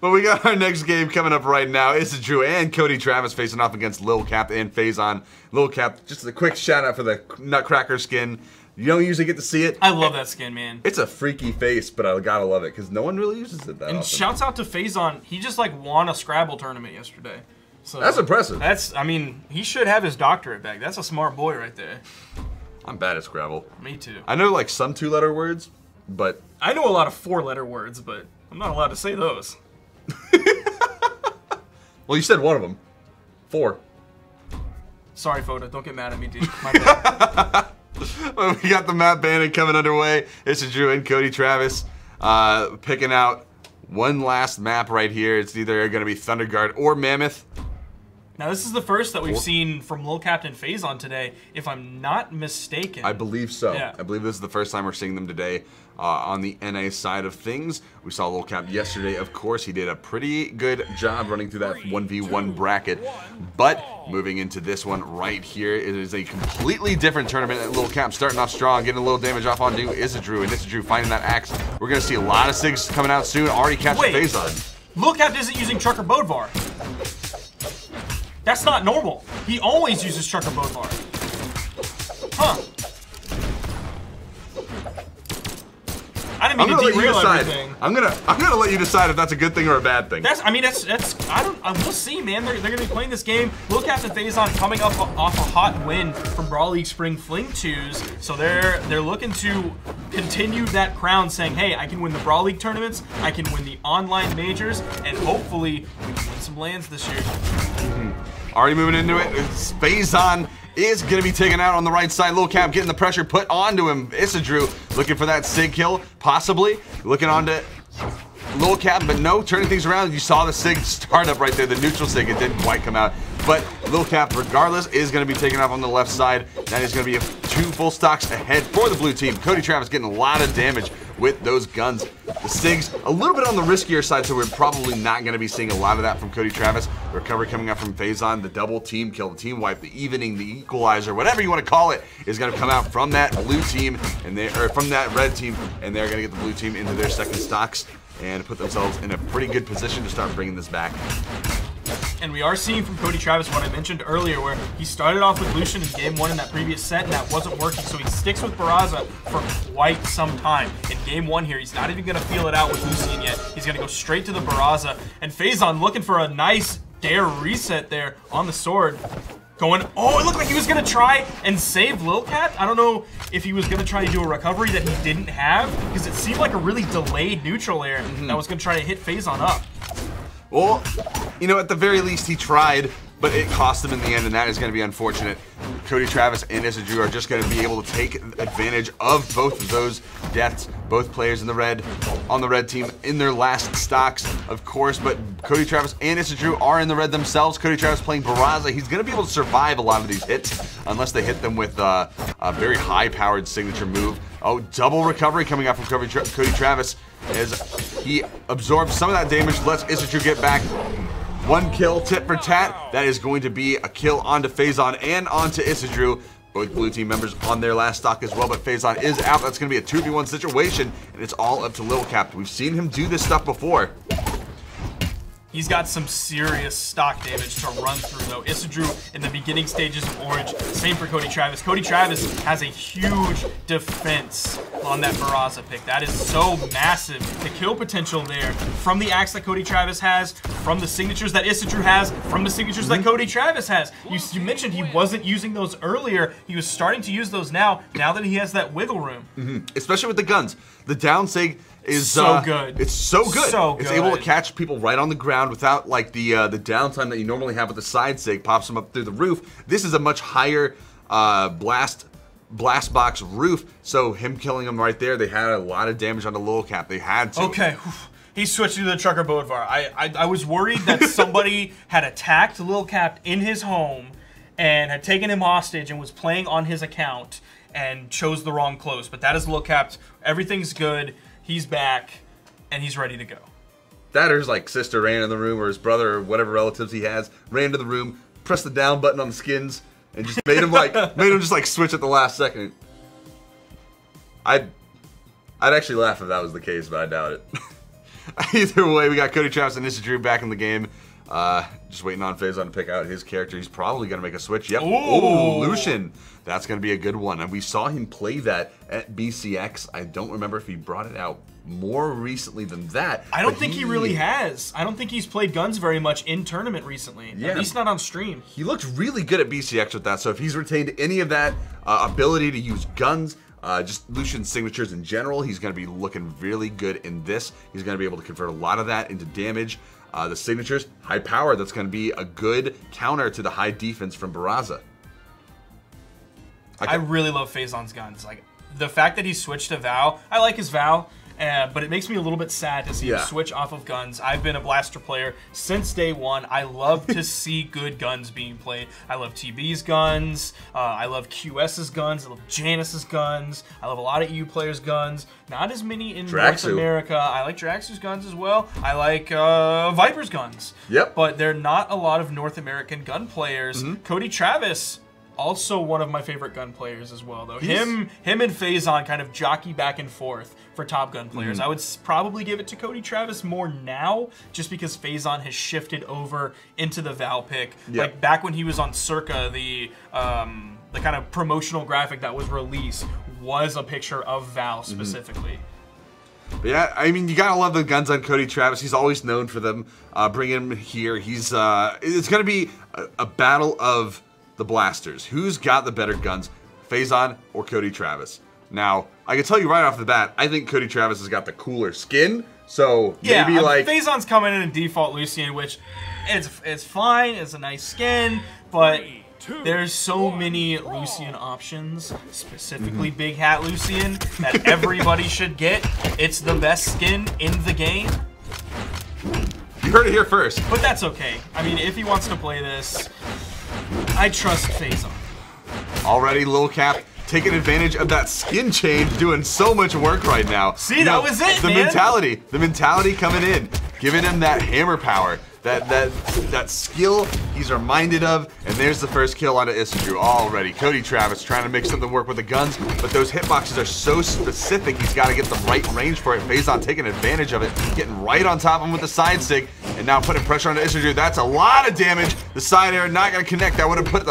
But we got our next game coming up right now. Isidroo and Cody Travis facing off against Lil Cap and Phazon. Lil Cap, just a quick shout out for the Nutcracker skin. You don't usually get to see it. I love that skin, man. It's a freaky face, but I gotta love it because no one really uses it that often. And shouts out to Phazon. He just like won a Scrabble tournament yesterday. So that's impressive. I mean, he should have his doctorate back. That's a smart boy right there. I'm bad at Scrabble. Me too. I know like some 2-letter words, but I know a lot of 4-letter words, but I'm not allowed to say those. Well, you said one of them. 4. Sorry, Foda. Don't get mad at me, dude. My bad. Well, we got the map bandit coming underway. Isidroo and Cody Travis picking out one last map right here. It's either going to be Thunderguard or Mammoth. Now, this is the first that we've seen from Lil Captain Phazon today, if I'm not mistaken. I believe so. Yeah. I believe this is the first time we're seeing them today on the NA side of things. We saw Lil Cap yesterday, of course. He did a pretty good job running through that 1v1 bracket. But moving into this one right here, it is a completely different tournament. Lil Cap starting off strong, getting a little damage off onto Isidroo, and Isidroo finding that axe. We're going to see a lot of SIGs coming out soon. Already catching Phazon. Lil Cap isn't using Trucker Bodvar. That's not normal. He always uses Trucker Bodvar. Huh. I didn't mean to derail everything. I'm gonna let you decide if that's a good thing or a bad thing. We'll see, man. They're gonna be playing this game. Lil Captain Phazon coming up off a hot win from Brawl League Spring Fling 2s, so they're looking to continue that crown, saying, hey, I can win the Brawl League tournaments, I can win the online majors, and hopefully we can win some lands this year. Already moving into it. Phazon is going to be taken out on the right side. Lil Cap getting the pressure put onto him. Isidroo looking for that SIG kill, possibly. Looking onto Lil Cap, but no, turning things around. You saw the SIG startup right there, the neutral SIG. It didn't quite come out. But Lil Cap, regardless, is going to be taken off on the left side. That is going to be 2 full stocks ahead for the blue team. Cody Travis getting a lot of damage with those guns. The SIGs a little bit on the riskier side, so we're probably not going to be seeing a lot of that from Cody Travis. The recovery coming out from Phazon, the double team kill, the team wipe, the evening, the equalizer, whatever you want to call it, is going to come out from that blue team or from that red team, and they're going to get the blue team into their second stocks and put themselves in a pretty good position to start bringing this back. And we are seeing from Cody Travis what I mentioned earlier, where he started off with Lucian in game 1 in that previous set, and that wasn't working, so he sticks with Barraza for quite some time. In game 1 here, he's not even going to feel it out with Lucian yet. He's going to go straight to the Barraza, and Phazon looking for a nice dare reset there on the sword. Oh, it looked like he was going to try and save Lil Cap. I don't know if he was going to try to do a recovery that he didn't have, because it seemed like a really delayed neutral air that was going to try to hit Phazon up. Well, you know, at the very least, he tried, but it cost him in the end, and that is going to be unfortunate. Cody Travis and Isidroo are just going to be able to take advantage of both of those deaths. Both players in the red, on the red team, in their last stocks, of course, but Cody Travis and Isidroo are in the red themselves. Cody Travis playing Barraza. He's going to be able to survive a lot of these hits, unless they hit them with a very high-powered signature move. Oh, double recovery coming out from Cody Travis as he absorbs some of that damage, lets Isidroo get back. 1 kill, tit for tat. That is going to be a kill onto Phazon and onto Isidroo. Both blue team members on their last stock as well, but Phazon is out. That's going to be a 2v1 situation, and it's all up to Lil Cap. We've seen him do this stuff before. He's got some serious stock damage to run through, though. Isidroo in the beginning stages of Orange. Same for Cody Travis. Cody Travis has a huge defense on that Barraza pick. That is so massive. The kill potential there from the axe that Cody Travis has, from the signatures that Isidroo has, from the signatures that Cody Travis has. You mentioned he wasn't using those earlier. He was starting to use those now that he has that wiggle room. Especially with the guns. The down sig is so good. It's so good. So it's good. able to catch people right on the ground without like the downtime that you normally have with the side sig. Pops them up through the roof. This is a much higher blast box roof. So him killing them right there, they had a lot of damage on the Lil Cap. They had to. Okay. He switched to the Trucker Bodvar. I was worried that somebody had attacked Lil Cap in his home and had taken him hostage and was playing on his account and chose the wrong clothes. But that is Lil Cap. Everything's good. He's back, and he's ready to go. That or his like sister ran in the room, or his brother, or whatever relatives he has, ran to the room, pressed the down button on the skins, and just made him like switch at the last second. I'd actually laugh if that was the case, but I doubt it. Either way, we got Cody Travis and Isidroo back in the game. Just waiting on Phazon to pick out his character. He's probably going to make a switch. Yep. Ooh, Lucian. That's going to be a good one. And we saw him play that at BCX. I don't remember if he brought it out more recently than that. I don't think he really has. I don't think he's played guns very much in tournament recently. Yeah. At least not on stream. He looked really good at BCX with that. So if he's retained any of that ability to use guns, just Lucian's signatures in general, he's going to be looking really good in this. He's going to be able to convert a lot of that into damage. The signatures, high power, that's going to be a good counter to the high defense from Brawlhalla. I really love Phazon's guns. Like, the fact that he switched to Val, I like his Val, but it makes me a little bit sad to see him switch off of guns. I've been a blaster player since day one. I love to see good guns being played. I love TB's guns. I love QS's guns. I love Janice's guns. I love a lot of EU players' guns. Not as many in North America. I like Draxu's guns as well. I like Viper's guns. Yep. But they're not a lot of North American gun players. Cody Travis, also one of my favorite gun players as well, though. Him and Phazon kind of jockey back and forth for top gun players. I would probably give it to Cody Travis more now, just because Phazon has shifted over into the Val pick. Like back when he was on Circa, the kind of promotional graphic that was released was a picture of Val specifically. But yeah, I mean, you gotta love the guns on Cody Travis. He's always known for them. Bring him here. He's it's gonna be a battle of the blasters. Who's got the better guns, Phazon or Cody Travis? Now, I can tell you right off the bat, I think Cody Travis has got the cooler skin. So maybe like Phazon's coming in default Lucian, which it's fine. It's a nice skin, but there's so many Lucian options, specifically Big Hat Lucian, that everybody should get. It's the best skin in the game. You heard it here first. But that's okay. I mean, if he wants to play this, I trust Phazon. Already, Lil Cap taking advantage of that skin change, doing so much work right now. See, that was it, man. The mentality coming in, giving him that hammer power, that skill he's reminded of, and there's the first kill onto Isidroo already. Cody Travis trying to make something work with the guns, but those hitboxes are so specific, he's got to get the right range for it. Phazon taking advantage of it, getting right on top of him with the side sig, and now putting pressure on Isidroo. That's a lot of damage. The side air not going to connect. That would have put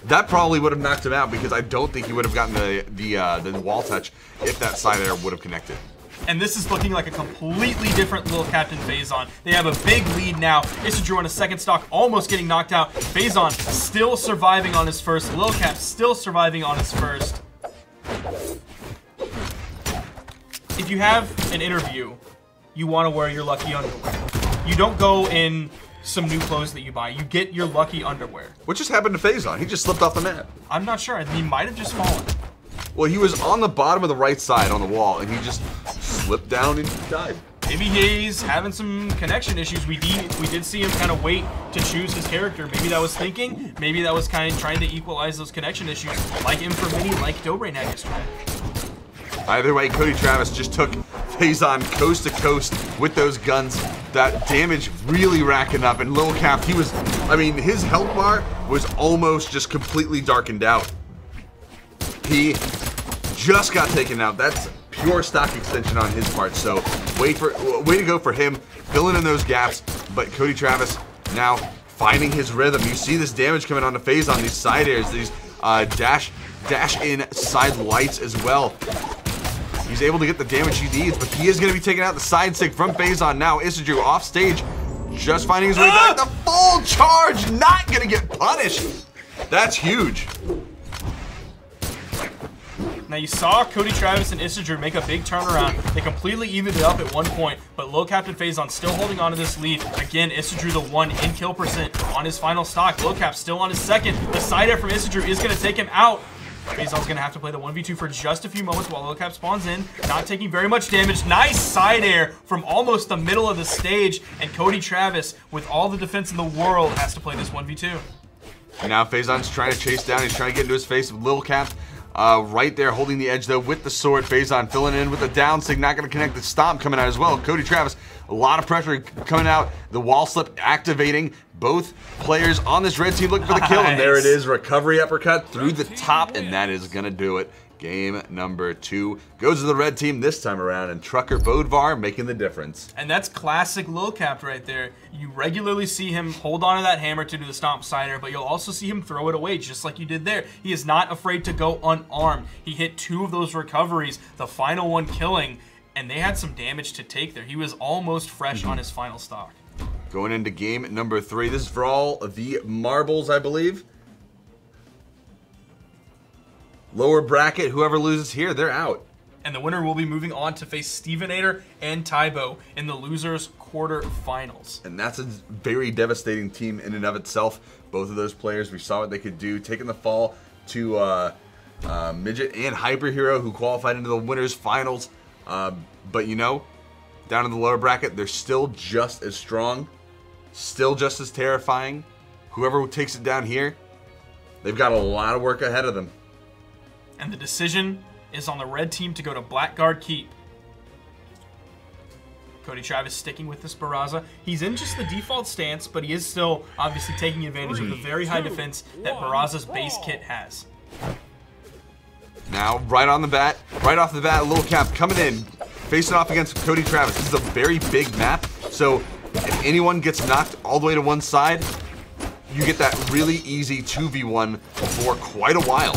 that probably would have knocked him out, because I don't think he would have gotten the wall touch if that side air would have connected. And this is looking like a completely different Lil Captain Phazon. They have a big lead now. Isidroo on a second stock, almost getting knocked out. Phazon still surviving on his first. Lil Cap still surviving on his first. If you have an interview, you want to wear your lucky underwear. You don't go in some new clothes that you buy. You get your lucky underwear. What just happened to Phazon? He just slipped off the mat. I'm not sure. He might have just fallen. Well, he was on the bottom of the right side on the wall, and he just slipped down and died. Maybe he's having some connection issues. We did see him kind of wait to choose his character. Maybe that was thinking. Maybe that was kind of trying to equalize those connection issues, like Inframini, like Dobrayne yesterday. Either way, Cody Travis just took Phazon coast to coast with those guns. That damage really racking up, and Lil Cap, his health bar was almost just completely darkened out. He just got taken out. That's pure stock extension on his part, so way to go for him, filling in those gaps. But Cody Travis now finding his rhythm. You see this damage coming on the Phazon, these side airs, these dash in side lights as well. He's able to get the damage he needs, but he is going to be taking out the side sig from Phazon now. Isidroo off stage, just finding his way back. The full charge, not going to get punished. That's huge. Now you saw Cody Travis and Isidroo make a big turnaround. They completely evened it up at one point, but Lil Captain Phazon still holding on to this lead. Again, Isidroo the one in kill percent on his final stock. Lil Cap still on his second. The side air from Isidroo is going to take him out. Phazon's going to have to play the 1v2 for just a few moments while Lil Cap spawns in, not taking very much damage. Nice side air from almost the middle of the stage, and Cody Travis, with all the defense in the world, has to play this 1v2. Now Phazon's trying to chase down. He's trying to get into his face with Lil Cap. Right there holding the edge though with the sword. Phazon filling in with the down sig, not going to connect. The stomp coming out as well. Cody Travis, a lot of pressure coming out. The wall slip activating. Both players on this red team looking for the kill, and there it is. Recovery uppercut through the top, and that is going to do it. Game number 2 goes to the red team this time around, and Trucker Bodvar making the difference. And that's classic Lilcap right there. You regularly see him hold on to that hammer to do the stomp cider, but you'll also see him throw it away just like you did there. He is not afraid to go unarmed. He hit 2 of those recoveries, the final one killing, and they had some damage to take there. He was almost fresh on his final stock. Going into game number 3, this is for all the marbles, I believe. Lower bracket, whoever loses here, they're out. And the winner will be moving on to face Stevenator and Tybo in the losers quarterfinals. And that's a very devastating team in and of itself. Both of those players, we saw what they could do, taking the fall to Midget and Hyper Hero, who qualified into the winners finals. But you know, down in the lower bracket, they're still just as strong, still just as terrifying. Whoever takes it down here, they've got a lot of work ahead of them. And the decision is on the red team to go to Blackguard Keep. Cody Travis sticking with this Barraza. He's in just the default stance, but he is still obviously taking advantage of the very high defense that Barraza's base kit has. Now, right off the bat, Lilcap coming in, facing off against Cody Travis. This is a very big map, so if anyone gets knocked all the way to one side, you get that really easy 2v1 for quite a while.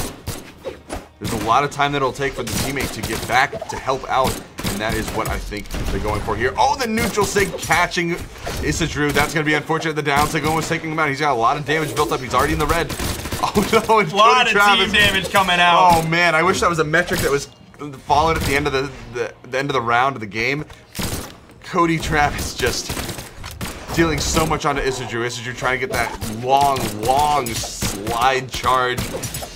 There's a lot of time that it'll take for the teammate to get back to help out, and that is what I think they're going for here. Oh, the neutral sig catching Isidroo. That's going to be unfortunate. The down sig almost taking him out. He's got a lot of damage built up. He's already in the red. Oh, no. And a lot of team damage coming out. Oh, man. I wish that was a metric that was followed at the end of the end of the round of the game. Cody Travis just dealing so much onto Isidroo. Isidroo trying to get that long slide charge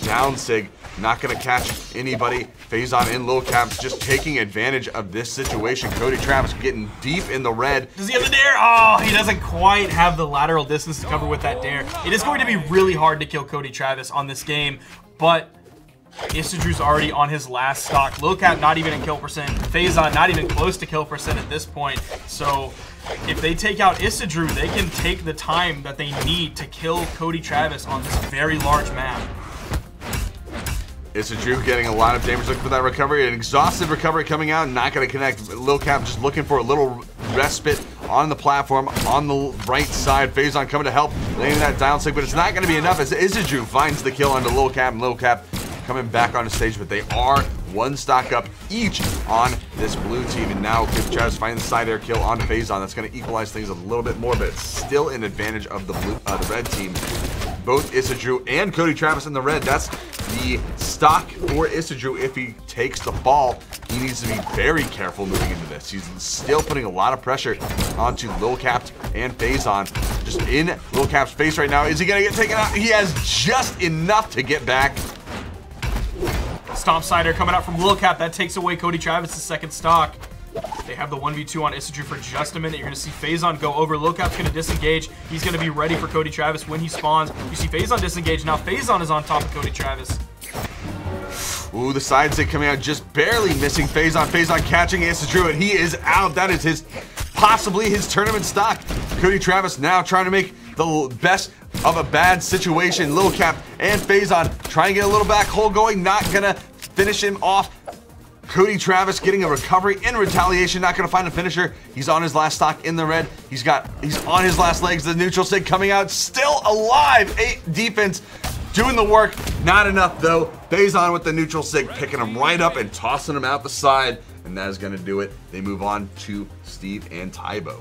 down sig. Not going to catch anybody. Phazon and Lilcap just taking advantage of this situation. Cody Travis getting deep in the red. Does he have the dare? Oh, he doesn't quite have the lateral distance to cover with that dare. It is going to be really hard to kill Cody Travis on this game, but Isidroo's already on his last stock. Lilcap not even in kill percent. Phazon not even close to kill percent at this point. So if they take out Isidroo, they can take the time that they need to kill Cody Travis on this very large map. Isidroo getting a lot of damage, looking for that recovery. An exhausted recovery coming out, not going to connect. Lilcap just looking for a little respite on the platform on the right side. Phazon coming to help, laying that down sig, but it's not going to be enough as Isidroo finds the kill onto Lilcap, and Lilcap coming back on the stage, but they are one stock up each on this blue team, and now Cody Travis finding the side air kill onto Phazon. That's going to equalize things a little bit more, but it's still in advantage of the red team. Both Isidroo and Cody Travis in the red. That's the stock for Isidroo. If he takes the fall, he needs to be very careful moving into this. He's still putting a lot of pressure onto Lilcap and Phazon. Just in Lilcap's face right now. Is he going to get taken out? He has just enough to get back. Stomp Cider coming out from Lilcap. That takes away Cody Travis' second stock. They have the 1v2 on Isidroo for just a minute. You're going to see Phazon go over. Lilcap's going to disengage. He's going to be ready for Cody Travis when he spawns. You see Phazon disengage. Now Phazon is on top of Cody Travis. Ooh, the side stick coming out, just barely missing Phazon. Phazon catching Isidroo, and he is out. That is possibly his tournament stock. Cody Travis now trying to make the best of a bad situation. Lilcap and Phazon trying to get a little back hole going. Not going to finish him off. Cody Travis getting a recovery in retaliation, not going to find a finisher. He's on his last stock in the red. He's on his last legs. The neutral sig coming out, still alive. 8 defense, doing the work. Not enough though. Phazon with the neutral sig, picking him right up and tossing him out the side. And that is going to do it. They move on to Steve and Tybo.